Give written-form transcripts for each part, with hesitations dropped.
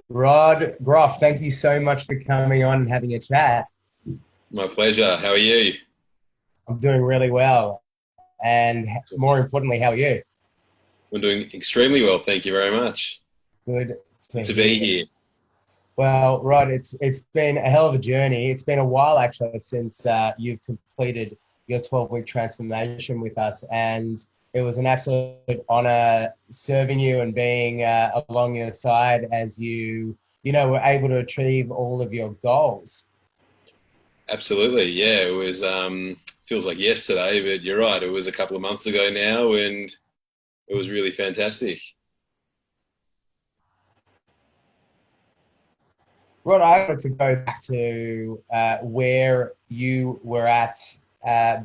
Rod Groff, thank you so much for coming on and having a chat. My pleasure. How are you? I'm doing really well. And more importantly, how are you? I'm doing extremely well. Thank you very much. Good to Good to be hear. here. Well, Rod, it's been a hell of a journey. It's been a while actually since you've completed your 12-week transformation with us, and it was an absolute honor serving you and being along your side as you were able to achieve all of your goals. Absolutely. Yeah, it was feels like yesterday, but you're right. It was a couple of months ago now and it was really fantastic. Rod, I wanted to go back to where you were at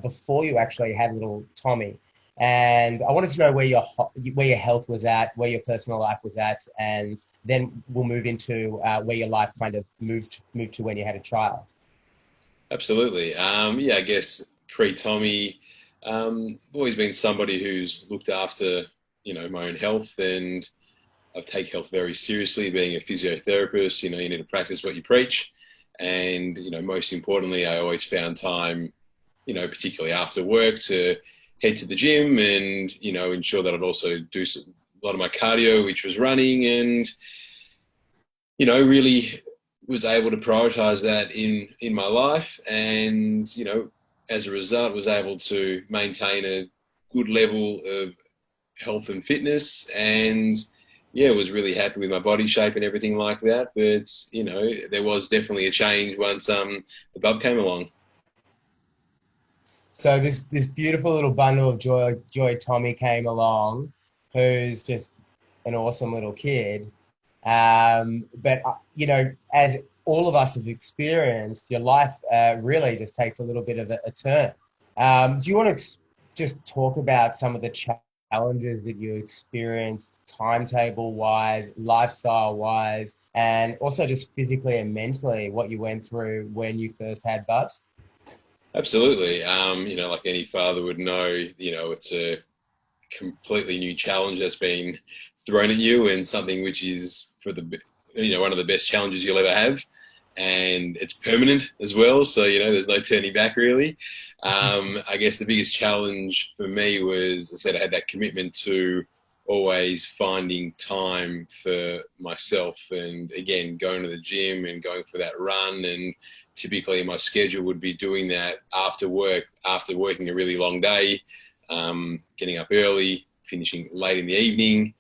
before you actually had little Tommy, and I wanted to know where your health was at, where your personal life was at, and then we'll move into where your life kind of moved to when you had a child. Absolutely. Yeah, I guess pre-Tommy, I've always been somebody who's looked after, my own health and I take health very seriously, being a physiotherapist, you need to practice what you preach. And, most importantly, I always found time, particularly after work to head to the gym and, ensure that I'd also do a lot of my cardio, which was running and, really was able to prioritize that in my life. And, as a result, was able to maintain a good level of health and fitness and yeah, was really happy with my body shape and everything like that. But there was definitely a change once the bub came along. So this beautiful little bundle of joy Tommy came along, who's just an awesome little kid. But as all of us have experienced, your life really just takes a little bit of a turn. Do you want to just talk about some of the challenges that you experienced, timetable wise, lifestyle wise, and also just physically and mentally, what you went through when you first had Bubs? Absolutely. Like any father would know, it's a completely new challenge that's been thrown at you and something which is one of the best challenges you'll ever have. And it's permanent as well. So, there's no turning back really. I guess the biggest challenge for me was, I said, I had that commitment to always finding time for myself and again, going to the gym and going for that run. And typically my schedule would be doing that after work, after working a really long day, getting up early, finishing late in the evening.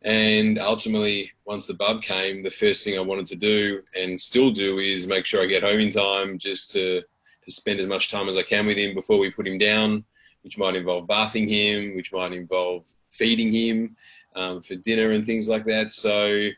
And ultimately, once the bub came, the first thing I wanted to do and still do is make sure I get home in time just to spend as much time as I can with him before we put him down, which might involve bathing him, which might involve feeding him for dinner and things like that. So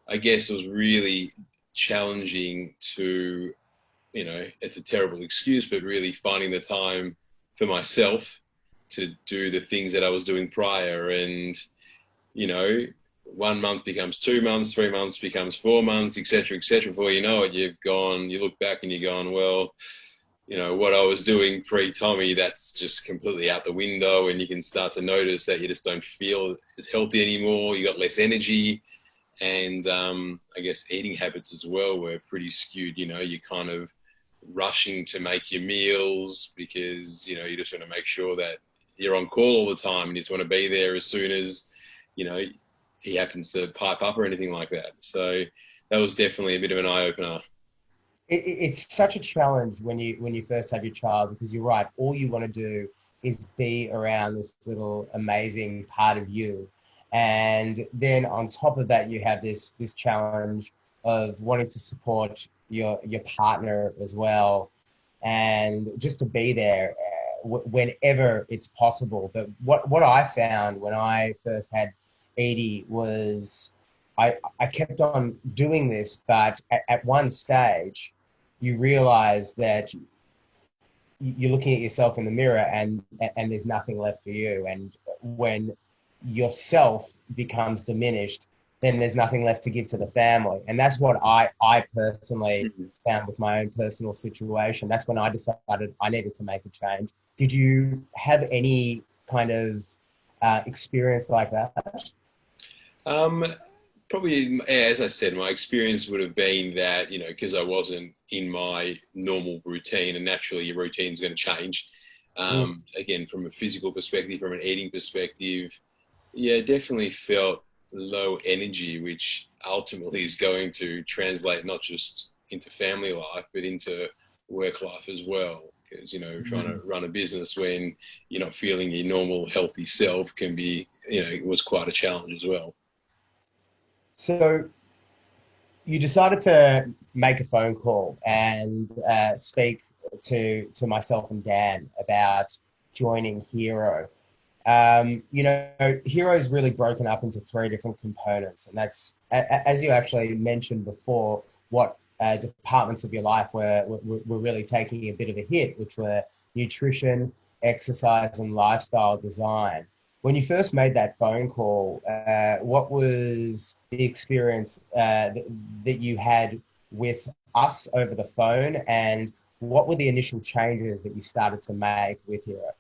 I guess it was really challenging to, it's a terrible excuse, but really finding the time for myself to do the things that I was doing prior. And, you know, 1 month becomes 2 months, 3 months becomes 4 months, etc., etc. Before you know it, you look back and you're going, well, what I was doing pre-Tommy, that's just completely out the window. And you can start to notice that you just don't feel as healthy anymore. You got less energy. And I guess eating habits as well were pretty skewed. You're kind of rushing to make your meals because, you just want to make sure that you're on call all the time and you just want to be there as soon as, you know, he happens to pipe up or anything like that. So that was definitely a bit of an eye opener. It's such a challenge when you first have your child because you're right. All you want to do is be around this little amazing part of you, and then on top of that, you have this challenge of wanting to support your partner as well, and just to be there whenever it's possible. But what I found when I first had Edie was I kept on doing this, but at one stage, you realize that you're looking at yourself in the mirror and there's nothing left for you. And when yourself becomes diminished, then there's nothing left to give to the family. And that's what I personally Mhm. found with my own personal situation. That's when I decided I needed to make a change. Did you have any kind of experience like that? Um, Probably, as I said, my experience would have been that, because I wasn't in my normal routine, and naturally your routine is going to change. Mm. Again, from a physical perspective, from an eating perspective, yeah, definitely felt low energy, which ultimately is going to translate not just into family life, but into work life as well. Because, trying to Mm. run a business when you're not feeling your normal healthy self can be, it was quite a challenge as well. So you decided to make a phone call and speak to myself and Dan about joining Hero. Hero is really broken up into three different components, and that's as you actually mentioned before, what departments of your life were really taking a bit of a hit, which were nutrition, exercise, and lifestyle design. When you first made that phone call, what was the experience that you had with us over the phone, and what were the initial changes that you started to make with Hero?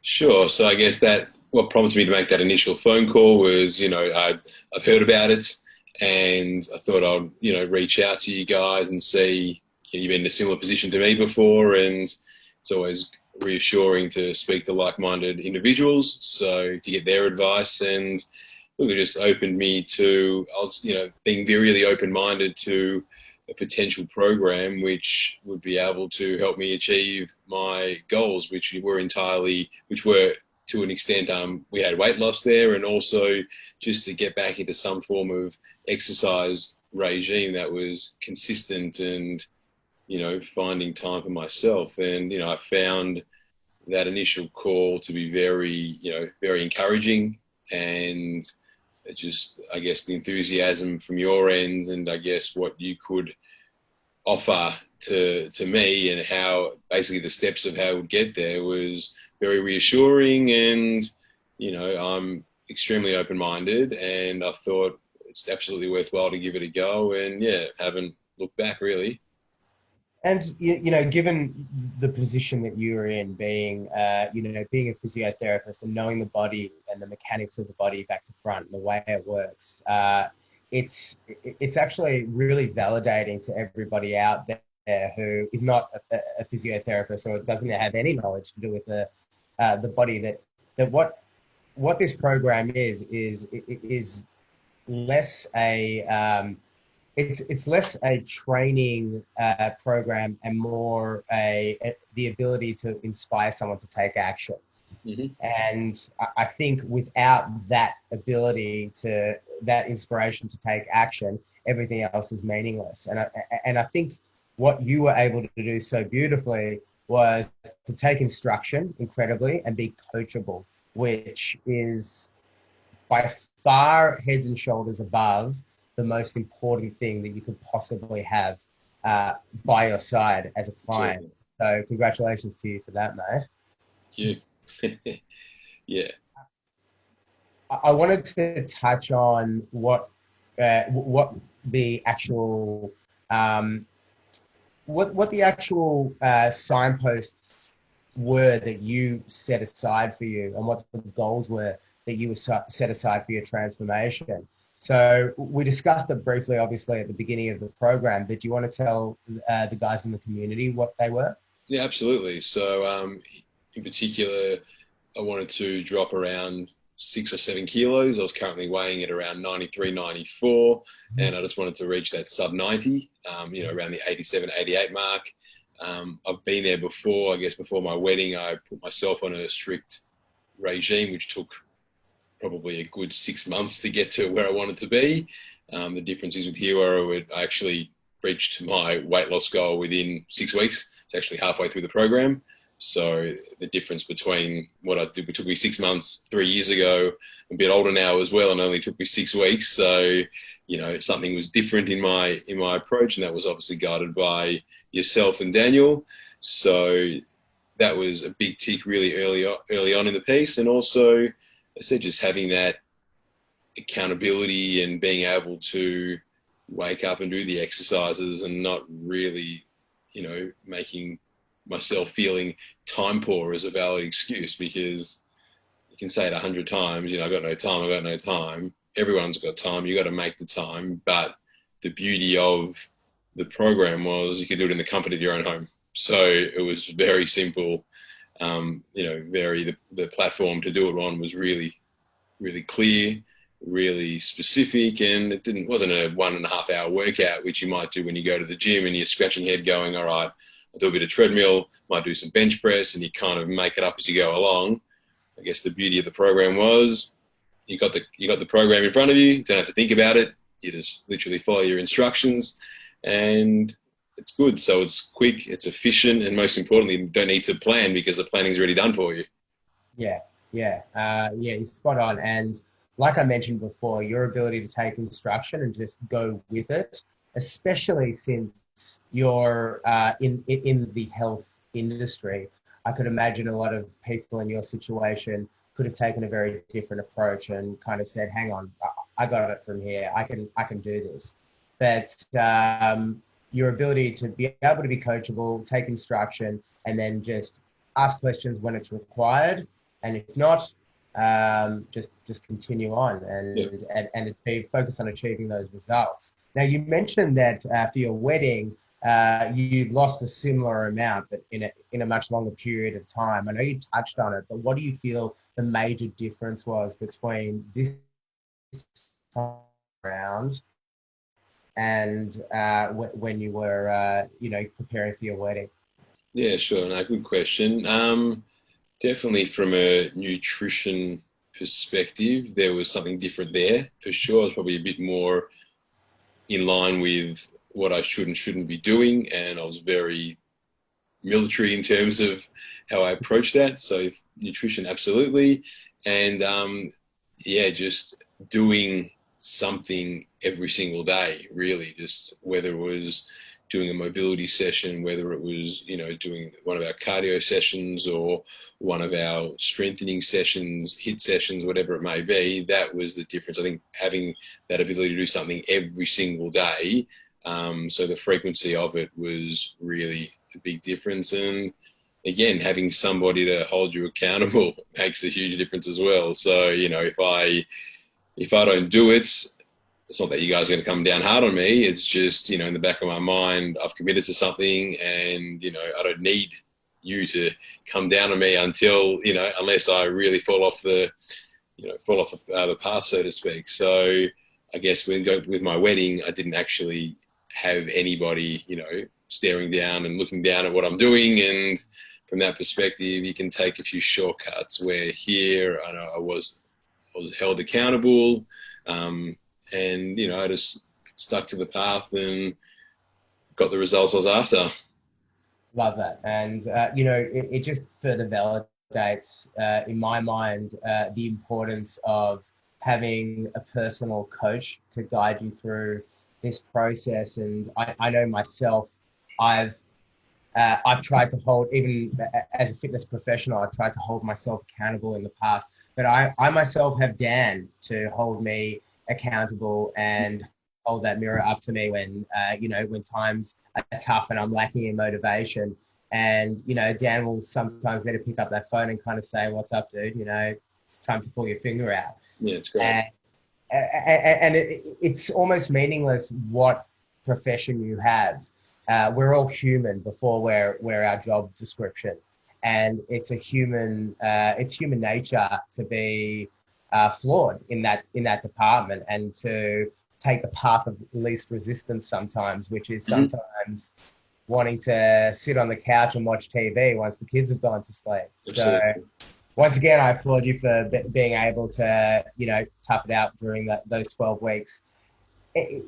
Sure. So I guess that what prompted me to make that initial phone call was, I've heard about it, and I thought I'd, reach out to you guys and see, you've been in a similar position to me before, and it's always reassuring to speak to like-minded individuals, so to get their advice. And look, it just opened me to, I was, being very really open-minded to a potential program which would be able to help me achieve my goals, which were to an extent, we had weight loss there, and also just to get back into some form of exercise regime that was consistent, and, finding time for myself. And, I found that initial call to be very, very encouraging, and just, I guess, the enthusiasm from your end, and I guess what you could offer to me, and how basically the steps of how I would get there, was very reassuring. And, I'm extremely open-minded, and I thought it's absolutely worthwhile to give it a go, and yeah, haven't looked back really. And given the position that you're in, being being a physiotherapist and knowing the body and the mechanics of the body back to front and the way it works, it's actually really validating to everybody out there who is not a physiotherapist or doesn't have any knowledge to do with the body, that what this program is less it's less a training program and more the ability to inspire someone to take action. Hmm. And I think without that ability that inspiration to take action, everything else is meaningless. And I think what you were able to do so beautifully was to take instruction incredibly and be coachable, which is by far heads and shoulders above the most important thing that you could possibly have by your side as a Absolutely. client. So congratulations to you for that, mate. You. Yeah. I wanted to touch on what the actual um, what the actual signposts were that you set aside for you, and what the goals were that you set aside for your transformation. So we discussed it briefly, obviously, at the beginning of the program. But do you want to tell the guys in the community what they were? Yeah, absolutely. So, in particular, I wanted to drop around 6 or 7 kilos. I was currently weighing at around 93, 94, and I just wanted to reach that sub 90, around the 87, 88 mark. I've been there before. I guess before my wedding, I put myself on a strict regime, which took probably a good 6 months to get to where I wanted to be. The difference is with Hero, I actually reached my weight loss goal within 6 weeks. It's actually halfway through the program. So the difference between what I did, it took me 6 months 3 years ago, I'm a bit older now as well, and only took me 6 weeks. So, something was different in my approach, and that was obviously guided by yourself and Daniel. So that was a big tick really early on in the piece. And also, I said, just having that accountability and being able to wake up and do the exercises, and not really, making myself feeling time poor as a valid excuse, because you can say it 100 times, I've got no time, I've got no time. everyone's got time. You got to make the time. But the beauty of the program was you could do it in the comfort of your own home. So it was very simple. The platform to do it on was really, really clear, really specific, and wasn't a 1.5 hour workout, which you might do when you go to the gym and you're scratching your head going, all right, I'll do a bit of treadmill, might do some bench press, and you kind of make it up as you go along. I guess the beauty of the program was you got the program in front of you, don't have to think about it. You just literally follow your instructions, and it's good. So it's quick, it's efficient, and most importantly, you don't need to plan because the planning's already done for you. You're spot on. And like I mentioned before, your ability to take instruction and just go with it, especially since you're in the health industry, I could imagine a lot of people in your situation could have taken a very different approach and kind of said, hang on, I got it from here. I can do this. But your ability to be able to be coachable, take instruction, and then just ask questions when it's required. And if not, just continue on and be focused on achieving those results. Now, you mentioned that for your wedding, you lost a similar amount, but in a much longer period of time. I know you touched on it, but what do you feel the major difference was between this time around and when you were, preparing for your wedding? Yeah, sure. No, good question. Definitely from a nutrition perspective, there was something different there for sure. I was probably a bit more in line with what I should and shouldn't be doing, and I was very military in terms of how I approach that. So nutrition, absolutely. And just doing something every single day, really, just whether it was doing a mobility session, whether it was, doing one of our cardio sessions or one of our strengthening sessions, HIIT sessions, whatever it may be, that was the difference. I think having that ability to do something every single day, so the frequency of it was really a big difference. And again, having somebody to hold you accountable makes a huge difference as well. So, if I don't do it, it's not that you guys are going to come down hard on me. It's just, in the back of my mind, I've committed to something, and, I don't need you to come down on me until, unless I really fall off the path, so to speak. So I guess with my wedding, I didn't actually have anybody, staring down and looking down at what I'm doing. And from that perspective, you can take a few shortcuts where here, I know I was held accountable. And, I just stuck to the path and got the results I was after. Love that. And, it just further validates, in my mind, the importance of having a personal coach to guide you through this process. And I know myself, I've tried to hold, even as a fitness professional, I've tried to hold myself accountable in the past, but I myself have Dan to hold me accountable and hold that mirror up to me when times are tough and I'm lacking in motivation. And, Dan will sometimes better pick up that phone and kind of say, what's up, dude? It's time to pull your finger out. Yeah, it's great. And it's almost meaningless what profession you have. We're all human before we're our job description. And it's human nature to be flawed in that department, and to take the path of least resistance sometimes, which is sometimes wanting to sit on the couch and watch TV once the kids have gone to sleep. Absolutely. So once again, I applaud you for being able to, tough it out during those 12 weeks.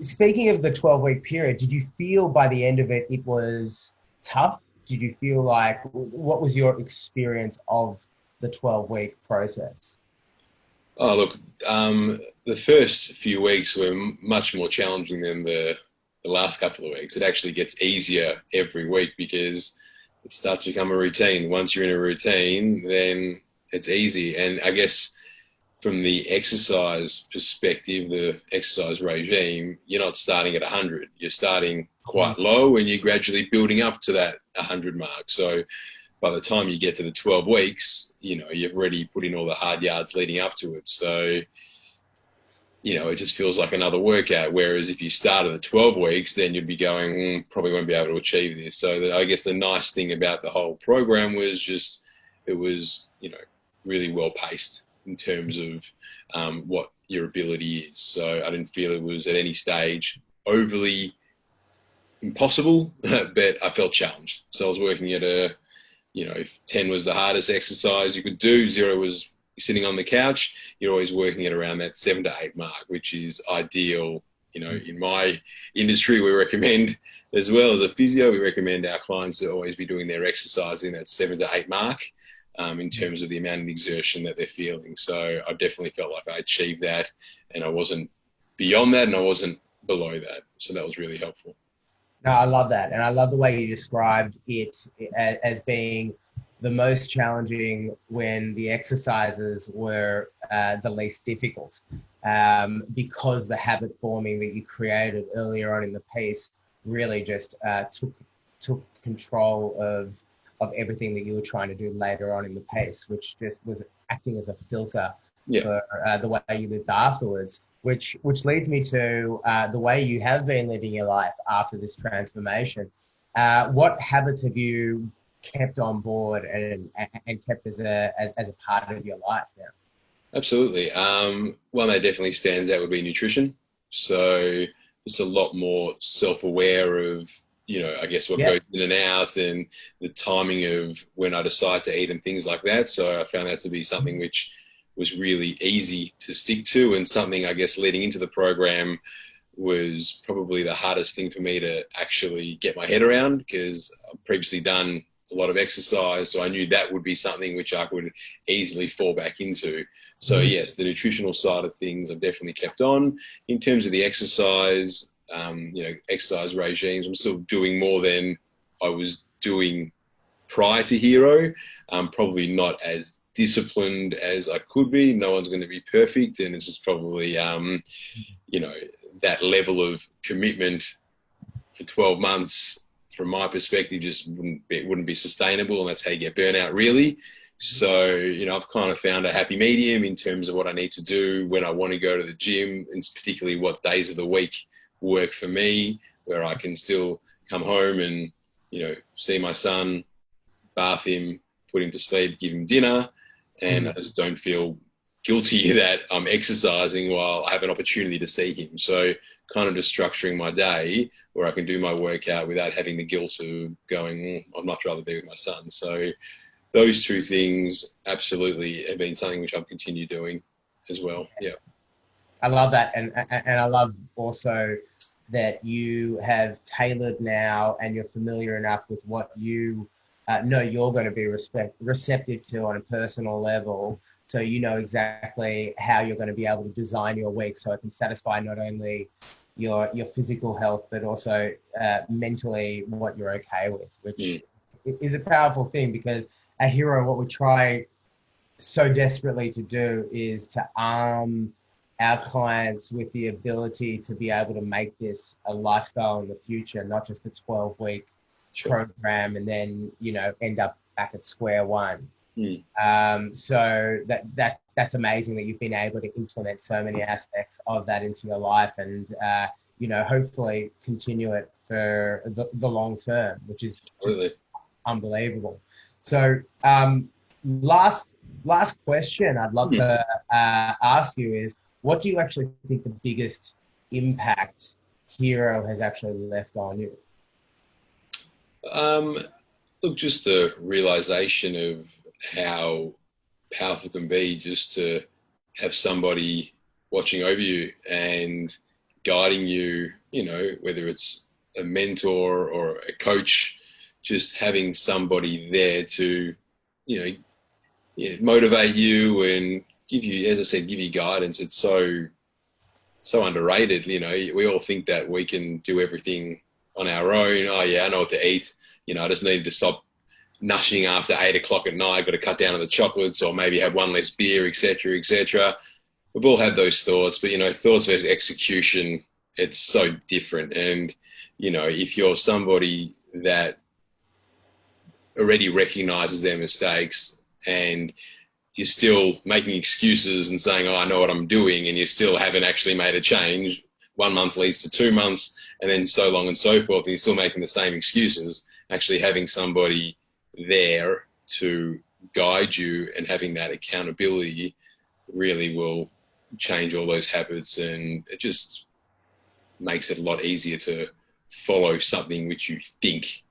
Speaking of the 12-week period, did you feel by the end of it, it was tough? Did you feel like, what was your experience of the 12-week process? Oh, look, the first few weeks were much more challenging than the last couple of weeks. It actually gets easier every week because it starts to become a routine. Once you're in a routine, then it's easy. And I guess from the exercise perspective, the exercise regime, you're not starting at 100. You're starting quite low and you're gradually building up to that 100 mark. So by the time you get to the 12 weeks, you've already put in all the hard yards leading up to it. So it just feels like another workout. Whereas if you started at 12 weeks, then you'd be going, probably won't be able to achieve this. So I guess the nice thing about the whole program was just it was, really well paced in terms of what your ability is. So I didn't feel it was at any stage overly impossible, but I felt challenged. So I was working at if 10 was the hardest exercise you could do, 0 was sitting on the couch, you're always working at around that 7 to 8 mark, which is ideal. In my industry, we recommend, as well as a physio, we recommend our clients to always be doing their exercise in that 7 to 8 mark in terms of the amount of exertion that they're feeling. So I definitely felt like I achieved that, and I wasn't beyond that and I wasn't below that. So that was really helpful. No, I love that. And I love the way you described it as being the most challenging when the exercises were the least difficult, because the habit forming that you created earlier on in the piece really just took control of everything that you were trying to do later on in the piece, which just was acting as a filter for the way you lived afterwards. Which leads me to the way you have been living your life after this transformation. What habits have you kept on board and kept as a part of your life now? Absolutely. One that definitely stands out would be nutrition. So it's a lot more self-aware of, I guess what goes in and out and the timing of when I decide to eat and things like that. So I found that to be something which was really easy to stick to, and something, I guess, leading into the program was probably the hardest thing for me to actually get my head around, because I've previously done a lot of exercise, so I knew that would be something which I could easily fall back into. So yes, the nutritional side of things I've definitely kept on. In terms of the exercise, exercise regimes, I'm still doing more than I was doing prior to Hero. Probably not as disciplined as I could be. No one's going to be perfect, and it's just probably that level of commitment for 12 months from my perspective just wouldn't be sustainable, and that's how you get burnout, really. So I've kind of found a happy medium in terms of what I need to do when I want to go to the gym, and particularly what days of the week work for me, where I can still come home and see my son, bath him, put him to sleep, give him dinner, and I just don't feel guilty that I'm exercising while I have an opportunity to see him. So kind of just structuring my day where I can do my workout without having the guilt of going, I'd much rather be with my son. So those two things absolutely have been something which I've continued doing as well. Yeah. I love that. And I love also that you have tailored now and you're familiar enough with what you know you're going to be receptive to on a personal level. So you know exactly how you're going to be able to design your week so it can satisfy not only your physical health, but also mentally what you're okay with, which is a powerful thing, because at Hero, what we try so desperately to do is to arm our clients with the ability to be able to make this a lifestyle in the future, not just a 12-week program and then, end up back at square one. So that's amazing that you've been able to implement so many aspects of that into your life, and hopefully continue it for the long term, which is just unbelievable. So last question I'd love to ask you is, what do you actually think the biggest impact Hero has actually left on you? Look, just the realization of how powerful it can be just to have somebody watching over you and guiding you, whether it's a mentor or a coach, just having somebody there to, motivate you and give you, as I said, give you guidance. It's so underrated. We all think that we can do everything on our own. Oh yeah, I know what to eat. I just need to stop nushing after 8 o'clock at night. Got to cut down on the chocolates, or maybe have one less beer, etc., etc. We've all had those thoughts, but thoughts versus execution, it's so different. And if you're somebody that already recognizes their mistakes and you're still making excuses and saying, oh, I know what I'm doing, and you still haven't actually made a change. 1 month leads to 2 months, and then so long and so forth, and you're still making the same excuses. Actually having somebody there to guide you and having that accountability really will change all those habits, and it just makes it a lot easier to follow something which you think,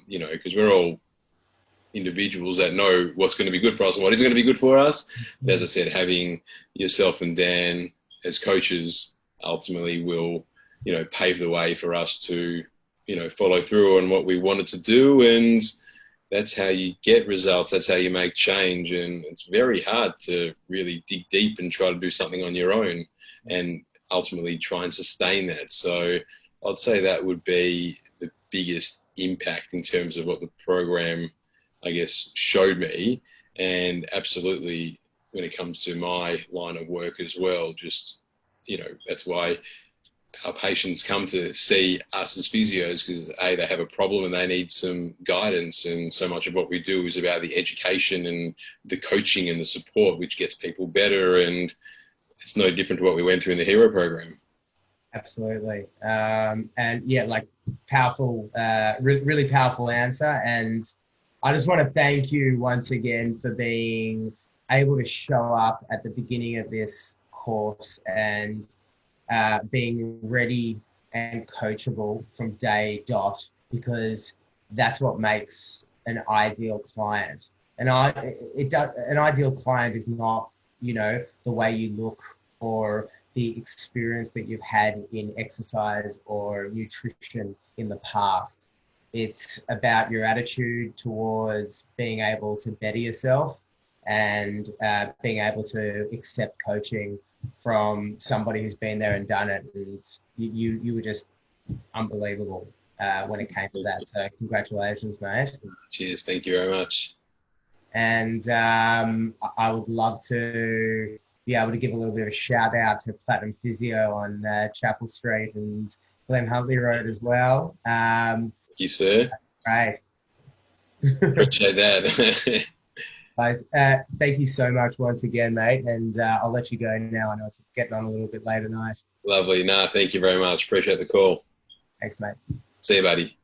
you know, because we're all individuals that know what's going to be good for us and what isn't going to be good for us. But as I said, having yourself and Dan as coaches ultimately will, you know, pave the way for us to, you know, follow through on what we wanted to do. And that's how you get results. That's how you make change. And it's very hard to really dig deep and try to do something on your own and ultimately try and sustain that. So I'd say that would be the biggest impact in terms of what the program, I guess, showed me. And absolutely, when it comes to my line of work as well, just, you know, that's why our patients come to see us as physios, because A, they have a problem and they need some guidance, and so much of what we do is about the education and the coaching and the support, which gets people better. And it's no different to what we went through in the Hero program. Absolutely. And yeah, like powerful, really powerful answer. And I just want to thank you once again for being able to show up at the beginning of this course and being ready and coachable from day dot, because that's what makes an ideal client. And an ideal client is not, you know, the way you look or the experience that you've had in exercise or nutrition in the past. It's about your attitude towards being able to better yourself and being able to accept coaching from somebody who's been there and done it. And you were just unbelievable when it came to that. So congratulations, mate. Cheers. Thank you very much. And I would love to be able to give a little bit of a shout out to Platinum Physio on Chapel Street and Glen Huntley Road as well. Thank you, sir. Great. Appreciate that. Guys, thank you so much once again, mate. And I'll let you go now. I know it's getting on a little bit late at night. Lovely. No, thank you very much. Appreciate the call. Thanks, mate. See you, buddy.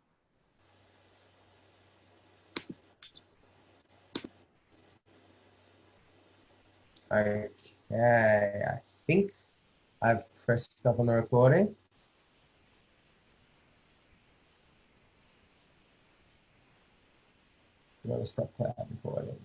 Okay, I think I've pressed stop on the recording. I'm going to stop recording.